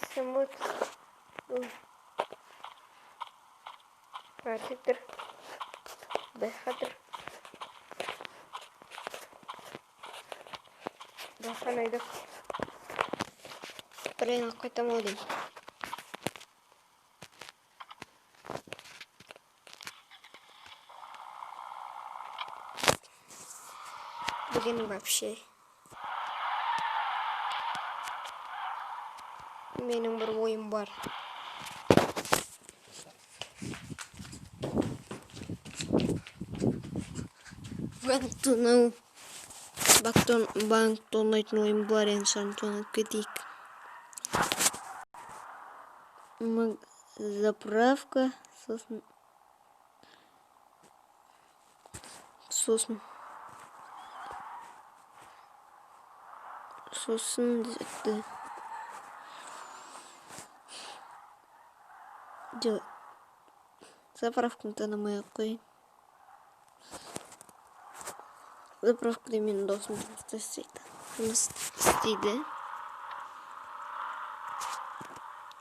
Sen bu Artıktır. Behadır. Daha neydi? Buraya koydum olayım. Bugün вообще. Benim bir oyun var. Банктон oyun var en son ketik. Заправка сосын деді. Заправканы танымай ақ қойын. Заправкада менің досым жұмыс істейді.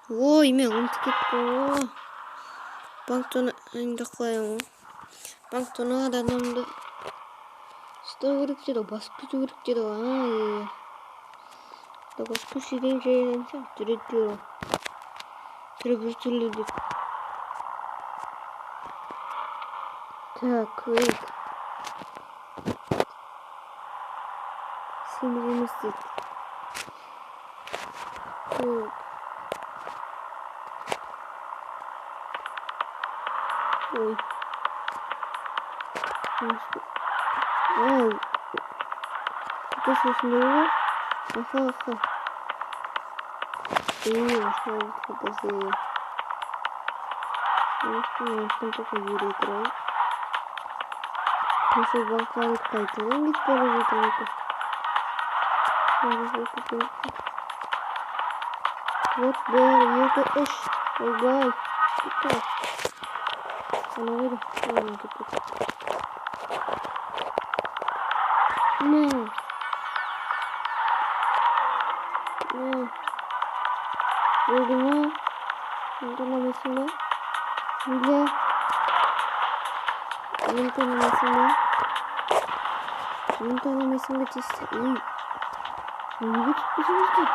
Ой, мен ұмытып кеттім. Банктон айында қылайын. Банктон адамды ұстау керек деді, басып кету керек деді. Басып көшеден жайдан жүреді. Түрі бір түрлі деп. Так, вейк. Сенің істейді. Так. Ой. Ау. Это слышно его? Ага. Ушел подожди. Ну, что такое юрит, рай? Если банкает кайты, он ведь положит его. Вот, это эш. Ой, что? Она выйдет. Ладно, тут. Öldürme. Öldürmemesine. Hile. Öldürmemesine geçti. Uy. Uyuyu tutmuşumuzdu.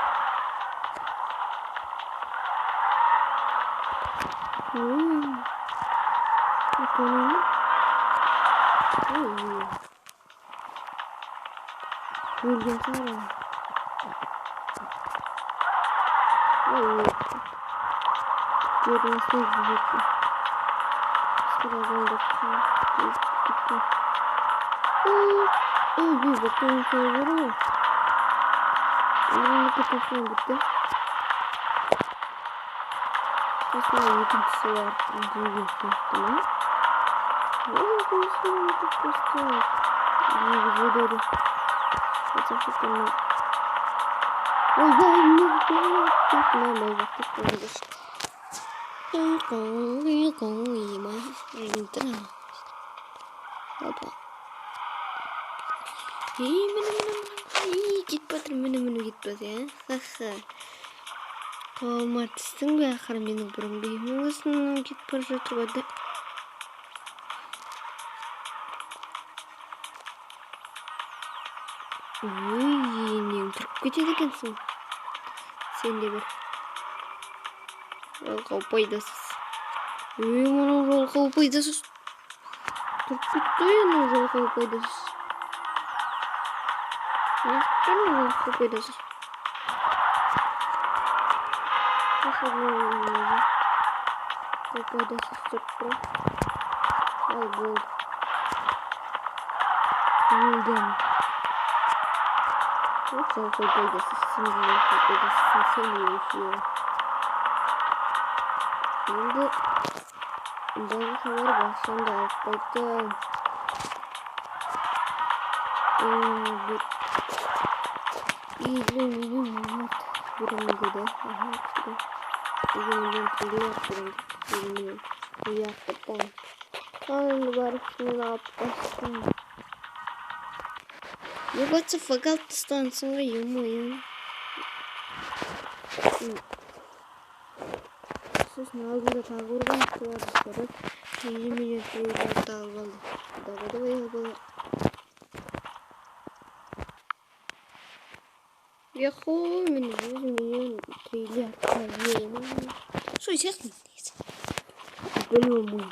Bakalım. Bilgisayar. Görünüşü izleyecektim. Sıradan bakacağım. Gitti. Bir bakalım şeyleri mi? Onun kapısına gitti. Aslında yıkıntısı var. Yüzüğü gösterdim. Konusunda yıkıntısı var. Yüzüğü dedi. Gerçekten ой, да, не Sen de bir yol paydasız. Onun yol paydasız. Tuttu ya yol paydasız. Neden yol paydasız? Nasıl yol paydasız tuttu? Al bu. Yoldan. Вот он пойдет, совсем не еще. Даже говорю, сонда пойдем. И вот года. You got to forget to stand somewhere, you know. Сосын алдында тағы қорғанысты бар дұрыс. 20 миллион триллион тағы қалды. Давай албалы. Яху, мен 100 миллион триллион тағыйын. Шой сияқты несі? Білуім.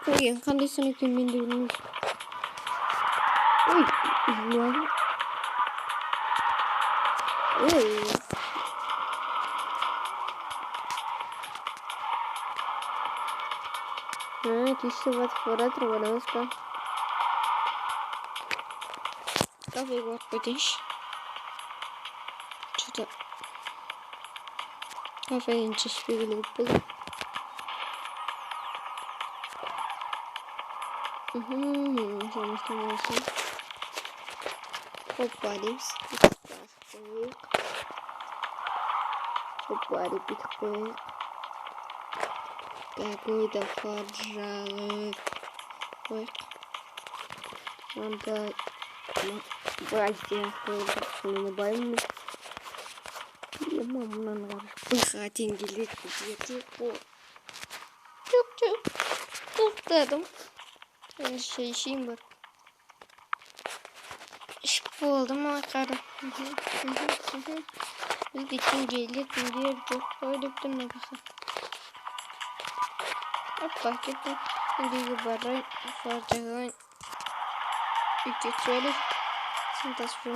Қойын, қандай сан екен мен де білмеймін. Ой, ұзылады. Ой. Отлично, вот фотография, валяска. Кафе вот потешь. Что-то кафе не шпигли упали. Что остановился? Попадемся. Попали биткоин. Какой-то фаржалык. Ой. Надо братья набавим. Я мама надо пыхать инделить где-то. Чук-чук. Тоқтадым. Ще ішейін бар. Ішіп болдым ақары. Бізде теңгейлі күндер жоқ қой деп тұрмын бақы. Опа, кеттім. Үйдегі барайын, фаржағайын. Үйте түсәлі. Сен тасып ма?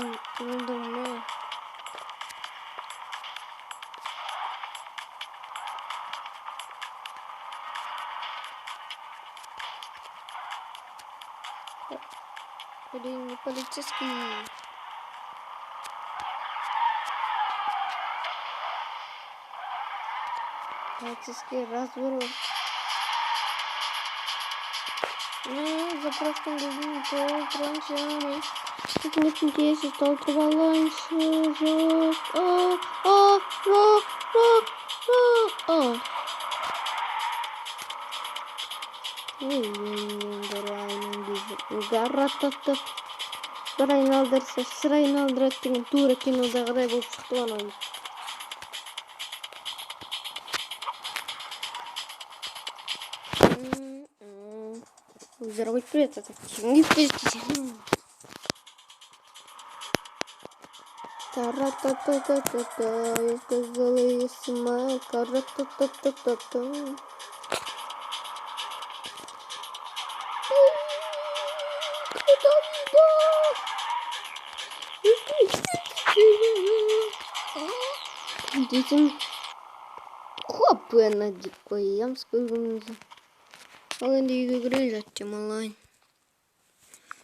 Блин, не полицейский. Полицейский разворот. Заправкам дадим то траншами. Тут нет интереса, стал треваланьше. Гаррататып. Бір айналдырса, сыр айналдырады деген тура кинодағыдай болып шықты анау. Өздері қойып береді, теңге береді. Та-ра-та-та-та-та-та, я сказала, я сама, та-ра-та-та-та-та-та. Детям хопы на дикой ямскую гумзу. Ал енді үйге кіре жатчым алайын.